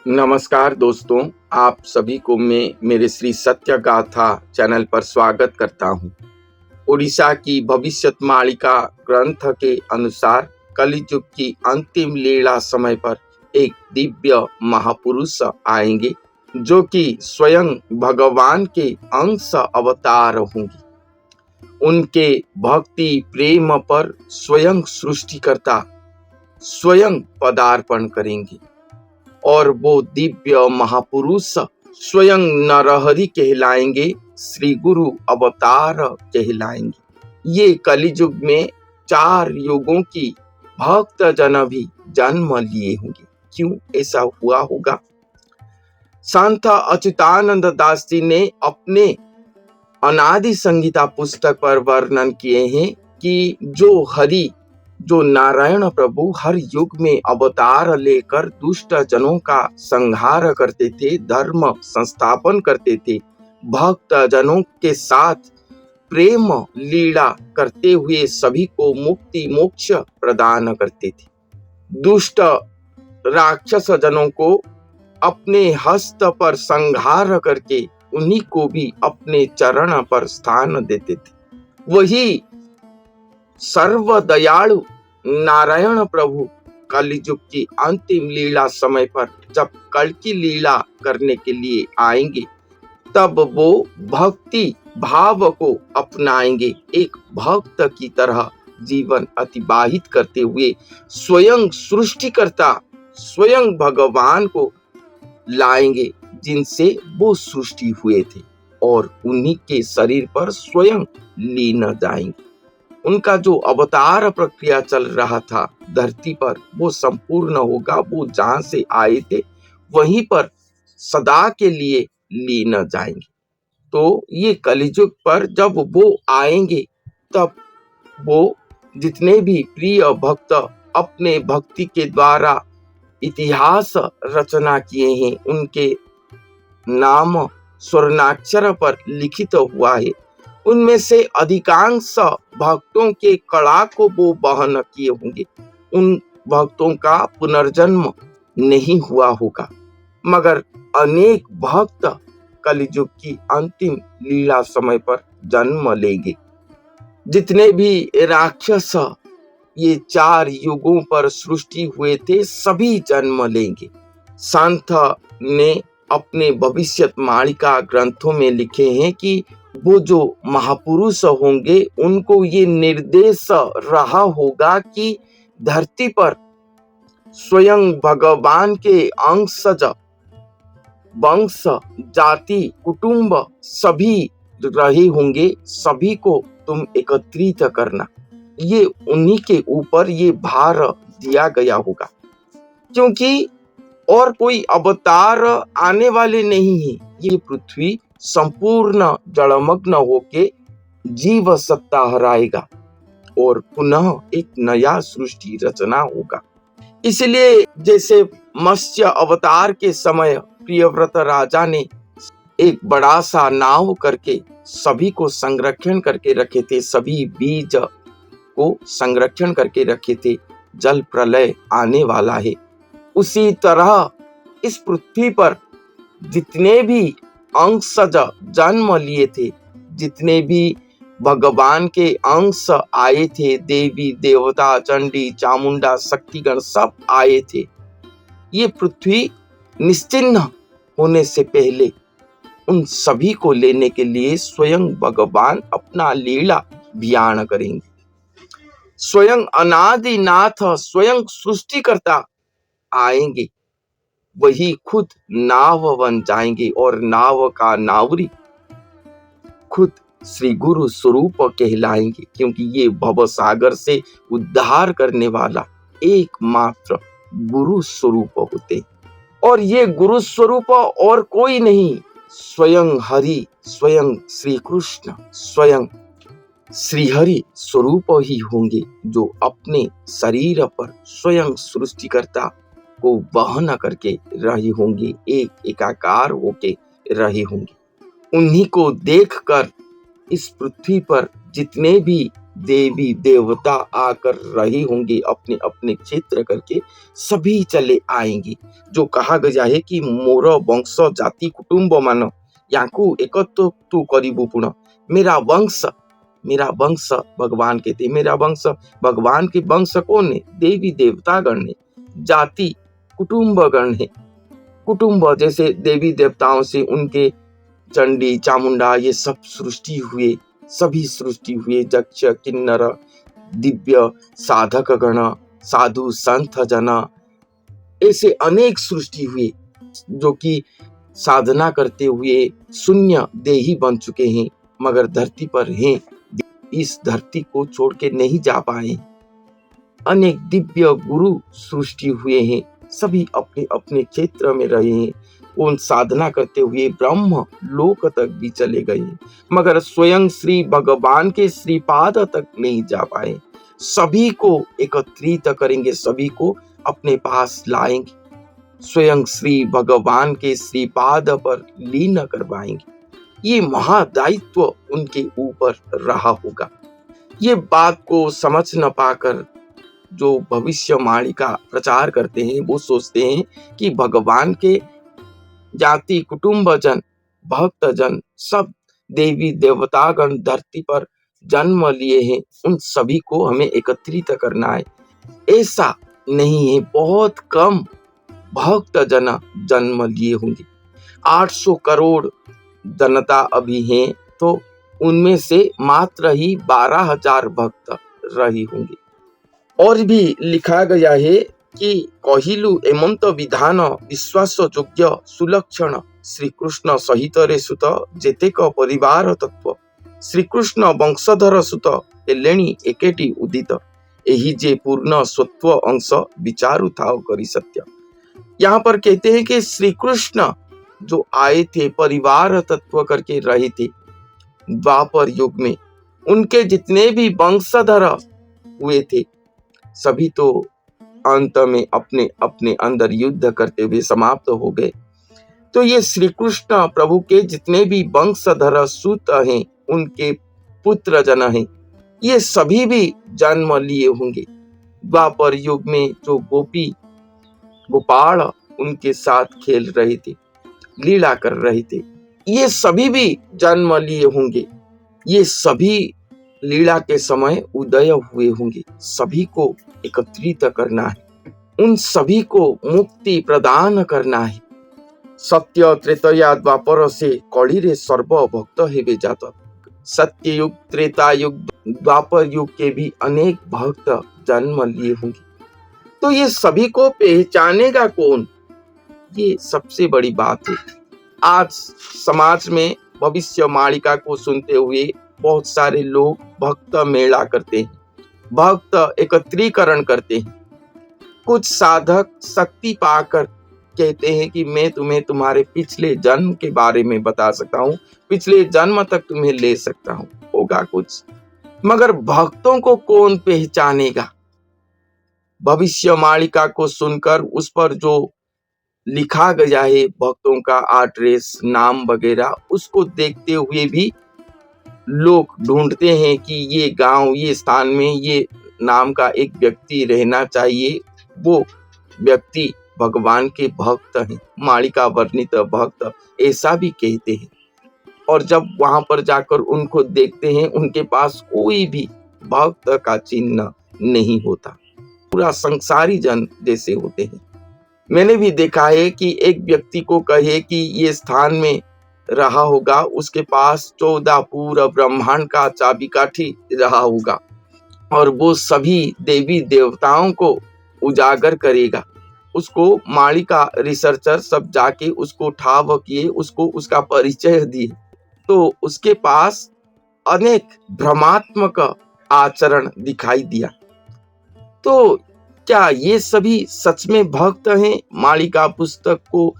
नमस्कार दोस्तों, आप सभी को मैं मेरे श्री सत्य गाथा चैनल पर स्वागत करता हूँ। उड़ीसा की भविष्यवाणिका ग्रंथ के अनुसार कलियुग की अंतिम लीला समय पर एक दिव्य महापुरुष आएंगे जो कि स्वयं भगवान के अंश अवतार होंगे। उनके भक्ति प्रेम पर स्वयं सृष्टिकर्ता स्वयं पदार्पण करेंगे और वो दिव्य महापुरुष स्वयं नरहरि कहलाएंगे, श्री गुरु अवतार कहलाएंगे। ये कलियुग में 4 युगों की भक्त जन भी जन्म लिए होंगे। क्यों ऐसा हुआ होगा? संत अच्युतानंद दास जी ने अपने अनादि संहिता पुस्तक पर वर्णन किए हैं कि जो नारायण प्रभु हर युग में अवतार लेकर दुष्ट जनों का संहार करते थे, धर्म संस्थापन करते थे, भक्त जनों के साथ प्रेम लीला करते हुए सभी को मुक्ति मोक्ष प्रदान करते थे। दुष्ट राक्षस जनों को अपने हस्त पर संहार करके उन्हीं को भी अपने चरण पर स्थान देते थे। वही सर्वदयालु नारायण प्रभु कलियुग की अंतिम लीला समय पर जब कल की लीला करने के लिए आएंगे, तब वो भक्ति भाव को अपनाएंगे। एक भक्त की तरह जीवन अतिबाहित करते हुए स्वयं सृष्टिकर्ता स्वयं भगवान को लाएंगे जिनसे वो सृष्टि हुए थे और उन्हीं के शरीर पर स्वयं लीन जाएंगे। उनका जो अवतार प्रक्रिया चल रहा था धरती पर, वो संपूर्ण होगा। वो जहां से आए थे वहीं पर सदा के लिए लीन जाएंगे। तो ये कलियुग पर जब वो आएंगे, तब वो जितने भी प्रिय भक्त अपने भक्ति के द्वारा इतिहास रचना किए हैं, उनके नाम स्वर्णाक्षर पर लिखित हुआ है। उनमें से अधिकांश भक्तों के कड़ा को वो वहन किए होंगे। उन भक्तों का पुनर्जन्म नहीं हुआ होगा, मगर अनेक भक्त कलियुग की अंतिम लीला समय पर जन्म लेंगे। जितने भी राक्षस ये 4 युगों पर सृष्टि हुए थे, सभी जन्म लेंगे। संत ने अपने भविष्यवाणिका ग्रंथों में लिखे हैं कि वो जो महापुरुष होंगे उनको ये निर्देश रहा होगा कि धरती पर स्वयं भगवान के अंशज वंश जाति कुटुंब सभी रहे होंगे, सभी को तुम एकत्रित करना। ये उन्हीं के ऊपर ये भार दिया गया होगा, क्योंकि और कोई अवतार आने वाले नहीं है। ये पृथ्वी संपूर्ण जलमग्न होके जीव सत्ता हराएगा और पुनः एक नया सृष्टि रचना होगा। इसलिए जैसे मत्स्य अवतार के समय प्रियव्रत राजा ने एक बड़ा सा नाव करके सभी को संरक्षण करके रखे थे, सभी बीज को संरक्षण करके रखे थे, जल प्रलय आने वाला है। उसी तरह इस पृथ्वी पर जितने भी अंशज जन्म लिए थे, जितने भी भगवान के अंश आए थे, देवी देवता चंडी चामुंडा शक्तिगण सब आए थे। ये पृथ्वी निश्चिन्ह होने से पहले उन सभी को लेने के लिए स्वयं भगवान अपना लीला बयान करेंगे। स्वयं अनादिनाथ स्वयं सृष्टिकर्ता आएंगे, वही खुद नाव बन जाएंगे और नाव का नावरी खुद श्री गुरु स्वरूप कहलाएंगे, क्योंकि ये भव सागर से उद्धार करने वाला एकमात्र गुरु स्वरूप होते। और ये गुरु स्वरूप और कोई नहीं, स्वयं हरि, स्वयं श्री कृष्ण, स्वयं श्री हरि स्वरूप ही होंगे, जो अपने शरीर पर स्वयं सृष्टिकर्ता को वहन करके रहे होंगे, एक एकाकार होके रहे होंगे। उन्हीं को देखकर इस पृथ्वी पर जितने भी देवी देवता आकर रहे होंगे अपने अपने क्षेत्र करके, सभी चले आएंगे। जो कहा गया है कि मोर वंश जाति कुटुंब मान याकू एकत्व तू करिबु पुण। मेरा वंश भगवान के थे, मेरा वंश भगवान के वंश कौन है? देवी देवता गण है, जाति कुटुंब गण है। कुटुंब जैसे देवी देवताओं से उनके चंडी चामुंडा ये सब सृष्टि हुए, सभी सृष्टि हुए, यक्ष किन्नर दिव्य साधक गण साधु संत जन, ऐसे अनेक सृष्टि हुए जो कि साधना करते हुए शून्य देही बन चुके हैं, मगर धरती पर हैं, इस धरती को छोड़ के नहीं जा पाए। अनेक दिव्य गुरु सृष्टि हुए हैं, सभी अपने अपने क्षेत्र में रहे हैं, उन साधना करते हुए ब्रह्म लोक तक भी चले गए, मगर स्वयं श्री भगवान के श्रीपाद तक नहीं जा पाए। सभी को एकत्रित करेंगे, सभी को अपने पास लाएंगे, स्वयं श्री भगवान के श्रीपाद पर लीन करवाएंगे। ये महादायित्व उनके ऊपर रहा होगा। ये बात को समझ न पाकर जो भविष्यवाणी का प्रचार करते हैं वो सोचते हैं कि भगवान के जाति कुटुंब जन भक्त जन सब देवी देवतागण धरती पर जन्म लिए हैं, उन सभी को हमें एकत्रित करना है। ऐसा नहीं है, बहुत कम भक्त जन जन्म लिए होंगे। 800 करोड़ जनता अभी है, तो उनमें से मात्र ही 12,000 भक्त रही होंगे। और भी लिखा गया है कि कहिलु एमंत विधान विश्वास योग्य सुलक्षण श्री कृष्ण सहित रे सुत जेतेक परिवार तत्व श्री कृष्ण वंशधर सुत एलेणी एकेटी उदित एही जे पूर्ण स्वत्व अंश विचारु थाओ करी सत्य। यहाँ पर कहते हैं कि श्री कृष्ण जो आए थे परिवार तत्व करके रहे थे द्वापर युग में, उनके जितने भी वंशधर हुए थे सभी तो अंत में अपने अपने अंदर युद्ध करते हुए समाप्त हो गए। तो ये श्री कृष्ण प्रभु के जितने भी वंशधर सूत हैं, उनके पुत्र जन हैं, ये सभी भी जन्म लिए होंगे। द्वापर युग में जो गोपी गोपाल उनके साथ खेल रहे थे, लीला कर रहे थे, ये सभी भी जन्म लिए होंगे। ये सभी लीला के समय उदय हुए होंगे। सभी को एकत्रित करना है, उन सभी को मुक्ति प्रदान करना है। सत्य त्रेतया द्वापर से कड़ी रे सर्व भक्त हेबे जात। सत्य युग त्रेता युग द्वापर युग के भी अनेक भक्त जन्म लिए होंगे। तो ये सभी को पहचानेगा कौन? ये सबसे बड़ी बात है। आज समाज में भविष्यवाणी को सुनते हुए बहुत सारे लोग भक्त मेला करते हैं, भक्त एकत्रीकरण करते हैं। कुछ साधक शक्ति पाकर कहते हैं कि मैं तुम्हें तुम्हारे पिछले जन्म के बारे में बता सकता हूँ, पिछले जन्म तक तुम्हें ले सकता हूँ, होगा कुछ। मगर भक्तों को कौन पहचानेगा? भविष्यवाणी को सुनकर उस पर जो लिखा गया है भक्तों का एड्रेस नाम वगैरह, उसको देखते हुए भी लोग ढूंढते हैं कि ये गांव ये स्थान में ये नाम का एक व्यक्ति रहना चाहिए। वो व्यक्ति भगवान के भक्त हैं, मालिका वर्णित भक्त, ऐसा भी कहते हैं। और जब वहां पर जाकर उनको देखते हैं, उनके पास कोई भी भक्त का चिन्ह नहीं होता, पूरा संसारी जन जैसे होते हैं। मैंने भी देखा है कि एक व्यक्ति को कहे कि ये स्थान में रहा होगा, उसके पास 14 पूरा ब्रह्मांड का चाबिकाठी रहा होगा और वो सभी देवी देवताओं को उजागर करेगा। उसको मालिका रिसर्चर सब जाके उसको ठाव किए, उसको उसका परिचय दिए, तो उसके पास अनेक भ्रमात्मक आचरण दिखाई दिया। तो क्या ये सभी सच में भक्त हैं? मालिका पुस्तक को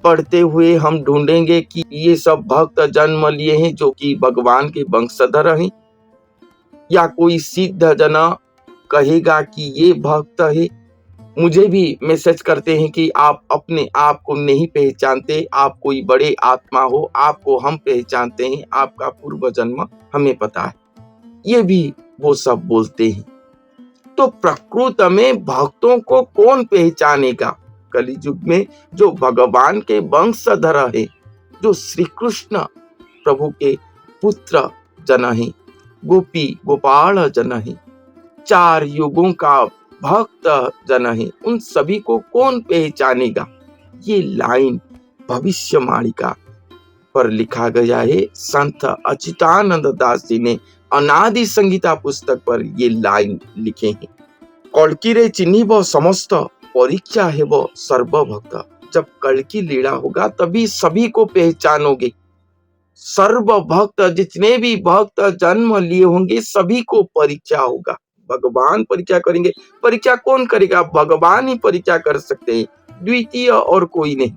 पढ़ते हुए हम ढूंढेंगे कि ये सब भक्त जन्म लिए हैं जो कि भगवान के वंशधर हैं, या कोई सिद्ध जना कहेगा कि ये भक्त है? मुझे भी मैसेज करते हैं कि आप अपने आप को नहीं पहचानते, आप कोई बड़े आत्मा हो, आपको हम पहचानते हैं, आपका पूर्व जन्म हमें पता है। ये भी वो सब बोलते हैं। तो प्रकृत में भक्तों को कौन पहचानेगा? कलियुग में जो भगवान के वंशधर है, जो श्री कृष्ण प्रभु के पुत्र जन है, गोपी गोपाल जन है, 4 युगों का भक्त जन है, उन सभी को कौन पहचानेगा? ये लाइन भविष्यवाणिका पर लिखा गया है। संत अच्युतानंद दास जी ने अनादि संगीता पुस्तक पर ये लाइन लिखे हैं। कल्कि रे चिन्हिब समस्त परीक्षा है वो सर्वभक्त। जब कल्कि लीला होगा तभी सभी को पहचानोगे। सर्व भक्त, जितने भी भक्त जन्म लिए होंगे सभी को परीक्षा होगा। भगवान परीक्षा करेंगे। परीक्षा कौन करेगा? भगवान ही परीक्षा कर सकते हैं, द्वितीय और कोई नहीं।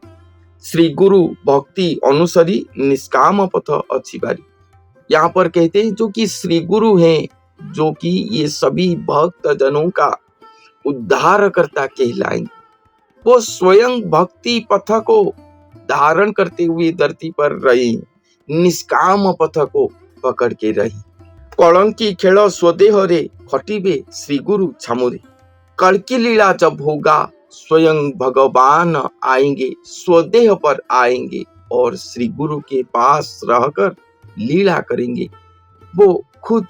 श्री गुरु भक्ति अनुसरी निष्काम पथ अच्छी बारी। यहाँ पर कहते हैं जो कि श्री गुरु हैं, जो कि ये सभी भक्त जनों का उद्धारकर्ता कहलाएंगे। वो स्वयं भक्ति पथ को धारण करते हुए धरती पर रहे, निष्काम पथ को पकड़ के रही। कलंकी खेल स्वदेह रे खटिबे श्री गुरु छामुरे। कल्कि लीला जब होगा स्वयं भगवान आएंगे, स्वदेह पर आएंगे और श्री गुरु के पास रहकर लीला करेंगे। वो खुद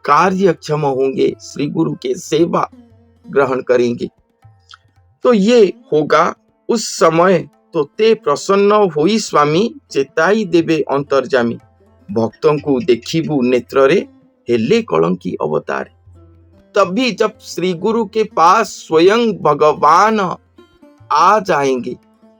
कार्यक्षम होंगे, श्री गुरु के सेवा ग्रहण करेंगे। तो ये होगा उस समय। तो ते प्रसन्न होई स्वामी चेताई देवे अंतर्जामी। भक्तों को देखिबू नेत्र रे हेले कलंकी अवतार। तभी जब श्री गुरु के पास स्वयं भगवान आ जाएंगे,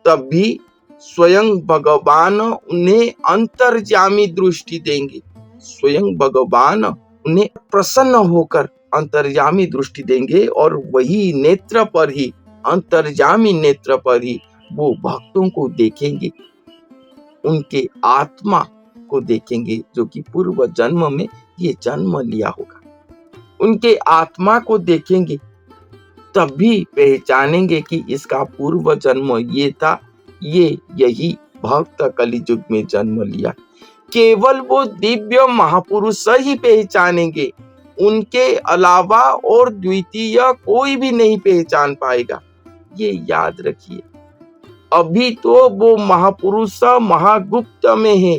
तभी स्वयं भगवान उन्हें अंतर्जामी दृष्टि देंगे। स्वयं भगवान उन्हें प्रसन्न होकर अंतर्जामी दृष्टि देंगे और वही नेत्र पर ही, अंतर्जामी नेत्र पर ही वो भक्तों को देखेंगे, उनके आत्मा को देखेंगे जो कि पूर्व जन्म में ये जन्म लिया होगा। उनके आत्मा को देखेंगे, तभी पहचानेंगे कि इसका पूर्व जन्म ये था, ये यही भक्त कलियुग में जन्म लिया। केवल वो दिव्य महापुरुष ही पहचानेंगे, उनके अलावा और द्वितीय कोई भी नहीं पहचान पाएगा। ये याद रखिए। अभी तो वो महापुरुष महागुप्त में है,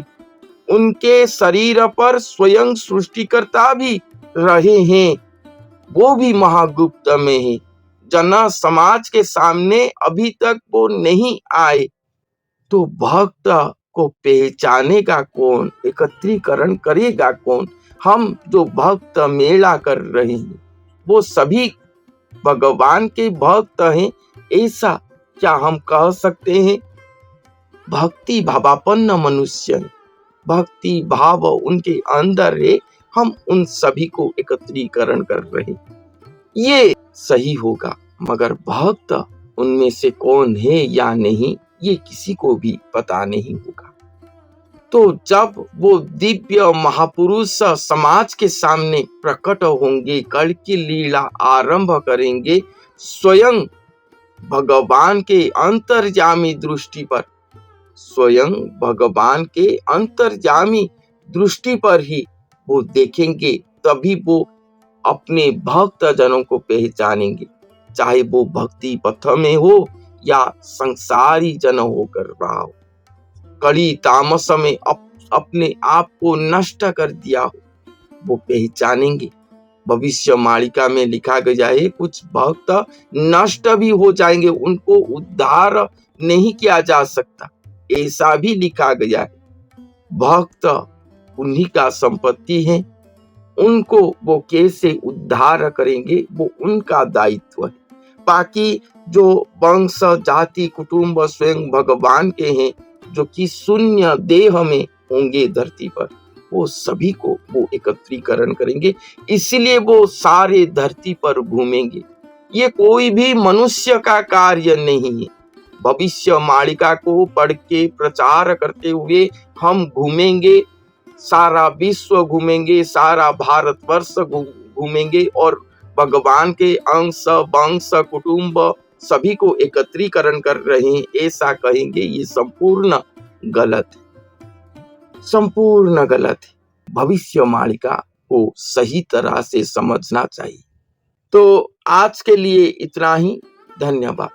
उनके शरीर पर स्वयं सृष्टिकर्ता भी रहे हैं, वो भी महागुप्त में है। जन समाज के सामने अभी तक वो नहीं आए। तो भक्त को पहचानेगा कौन? एकत्रीकरण करेगा कौन? हम जो भक्त मेला कर रहे हैं वो सभी भगवान के भक्त हैं, ऐसा क्या हम कह सकते हैं? भक्ति भावापन्न मनुष्य, भक्ति भाव उनके अंदर है, हम उन सभी को एकत्रीकरण कर रहे, ये सही होगा। मगर भक्त उनमें से कौन है या नहीं, ये किसी को भी पता नहीं होगा। तो जब वो दिव्य महापुरुष समाज के सामने प्रकट होंगे, कल्कि लीला आरंभ करेंगे, स्वयं भगवान के अंतर्जामी दृष्टि पर, स्वयं भगवान के अंतर्जामी दृष्टि पर ही वो देखेंगे, तभी वो अपने भक्त जनों को पहचानेंगे, चाहे वो भक्ति पथ में हो या संसारी जन होकर रहा हो, कड़ी तामस में अपने आप को नष्ट कर दिया हो, वो पहचानेंगे। भविष्य मालिका में लिखा गया है कुछ भक्त नष्ट भी हो जाएंगे, उनको उद्धार नहीं किया जा सकता, ऐसा भी लिखा गया है। भक्त उन्हीं का संपत्ति है, उनको वो कैसे उद्धार करेंगे वो उनका दायित्व है। बाकी जो वंश जाति कुटुंब स्वयं भगवान के हैं, जो कि शून्य देह में होंगे धरती पर, वो सभी को वो एकत्रीकरण करेंगे। इसलिए वो सारे धरती पर घूमेंगे। ये कोई भी मनुष्य का कार्य नहीं है। भविष्य मालिका को पढ़ के प्रचार करते हुए हम घूमेंगे, सारा विश्व घूमेंगे, सारा भारतवर्ष घूमेंगे और भगवान के अंश वंश कुटुंब सभी को एकत्रीकरण कर रहे हैं, ऐसा कहेंगे, ये संपूर्ण गलत है, संपूर्ण गलत है। भविष्य मालिका को सही तरह से समझना चाहिए। तो आज के लिए इतना ही। धन्यवाद।